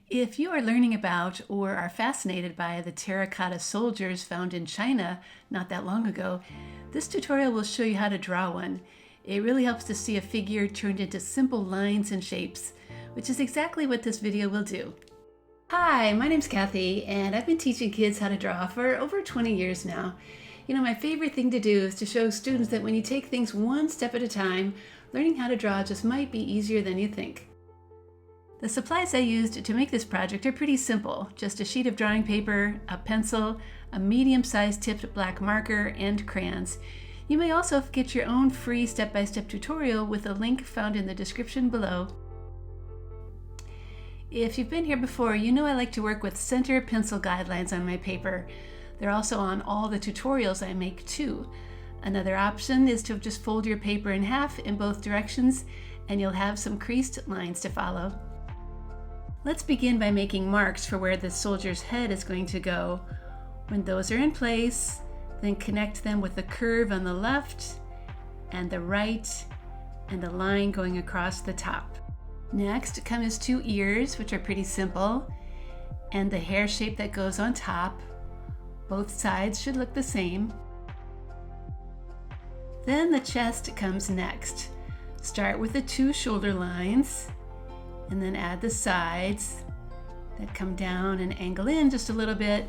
If you are learning about or are fascinated by the Terra Cotta Soldiers found in China not that long ago, this tutorial will show you how to draw one. It really helps to see a figure turned into simple lines and shapes, which is exactly what this video will do. Hi, my name's Kathy, and I've been teaching kids how to draw for over 20 years now. You know, my favorite thing to do is to show students that when you take things one step at a time, learning how to draw just might be easier than you think. The supplies I used to make this project are pretty simple. Just a sheet of drawing paper, a pencil, a medium-sized tipped black marker, and crayons. You may also get your own free step-by-step tutorial with a link found in the description below. If you've been here before, you know I like to work with center pencil guidelines on my paper. They're also on all the tutorials I make too. Another option is to just fold your paper in half in both directions, and you'll have some creased lines to follow. Let's begin by making marks for where the soldier's head is going to go. When those are in place, then connect them with a curve on the left and the right and a line going across the top. Next come his two ears, which are pretty simple, and the hair shape that goes on top. Both sides should look the same. Then the chest comes next. Start with the two shoulder lines, and then add the sides that come down and angle in just a little bit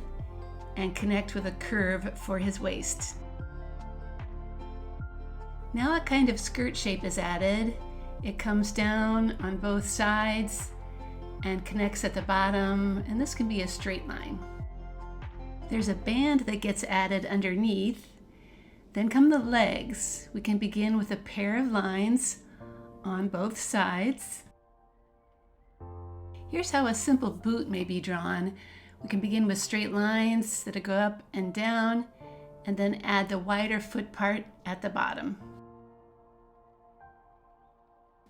and connect with a curve for his waist. Now a kind of skirt shape is added. It comes down on both sides and connects at the bottom, and this can be a straight line. There's a band that gets added underneath. Then come the legs. We can begin with a pair of lines on both sides. Here's how a simple boot may be drawn. We can begin with straight lines that go up and down, and then add the wider foot part at the bottom.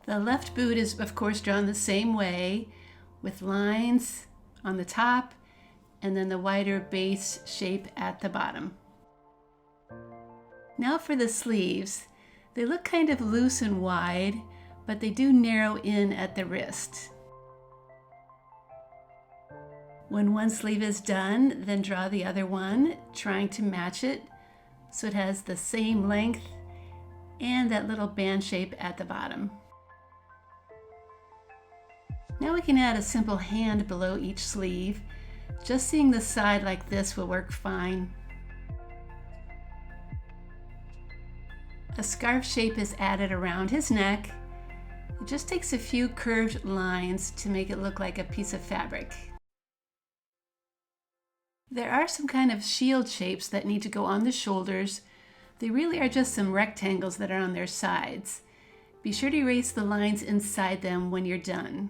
The left boot is, of course, drawn the same way, with lines on the top, and then the wider base shape at the bottom. Now for the sleeves. They look kind of loose and wide, but they do narrow in at the wrist. When one sleeve is done, then draw the other one, trying to match it so it has the same length and that little band shape at the bottom. Now we can add a simple hand below each sleeve. Just seeing the side like this will work fine. A scarf shape is added around his neck. It just takes a few curved lines to make it look like a piece of fabric. There are some kind of shield shapes that need to go on the shoulders. They really are just some rectangles that are on their sides. Be sure to erase the lines inside them when you're done.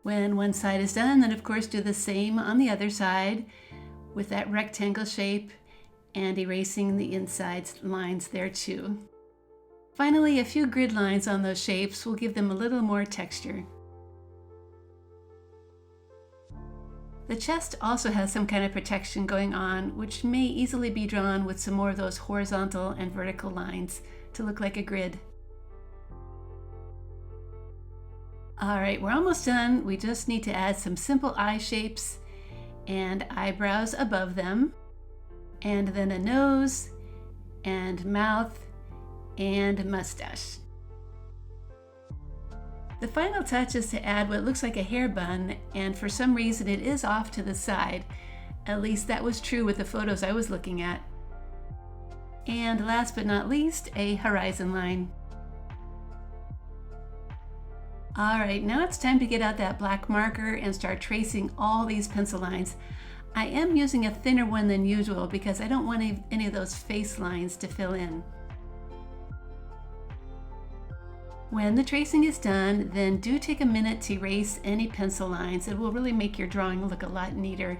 When one side is done, then of course do the same on the other side with that rectangle shape and erasing the inside lines there too. Finally, a few grid lines on those shapes will give them a little more texture. The chest also has some kind of protection going on, which may easily be drawn with some more of those horizontal and vertical lines to look like a grid. All right, we're almost done. We just need to add some simple eye shapes and eyebrows above them, and then a nose and mouth and mustache. The final touch is to add what looks like a hair bun, and for some reason it is off to the side. At least that was true with the photos I was looking at. And last but not least, a horizon line. All right, now it's time to get out that black marker and start tracing all these pencil lines. I am using a thinner one than usual because I don't want any of those face lines to fill in. When the tracing is done, then do take a minute to erase any pencil lines. It will really make your drawing look a lot neater.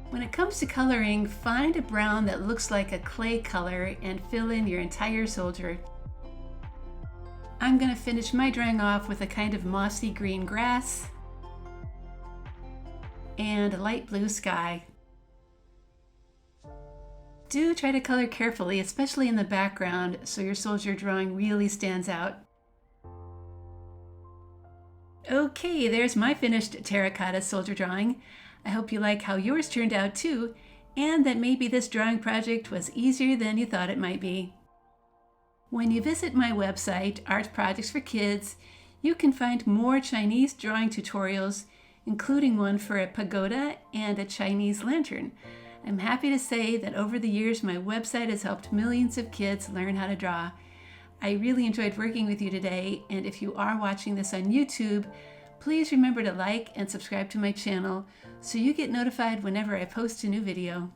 When it comes to coloring, find a brown that looks like a clay color and fill in your entire soldier. I'm going to finish my drawing off with a kind of mossy green grass and a light blue sky. Do try to color carefully, especially in the background, so your soldier drawing really stands out. Okay, there's my finished terracotta soldier drawing. I hope you like how yours turned out too, and that maybe this drawing project was easier than you thought it might be. When you visit my website, Art Projects for Kids, you can find more Chinese drawing tutorials, including one for a pagoda and a Chinese lantern. I'm happy to say that over the years, my website has helped millions of kids learn how to draw. I really enjoyed working with you today, and if you are watching this on YouTube, please remember to like and subscribe to my channel so you get notified whenever I post a new video.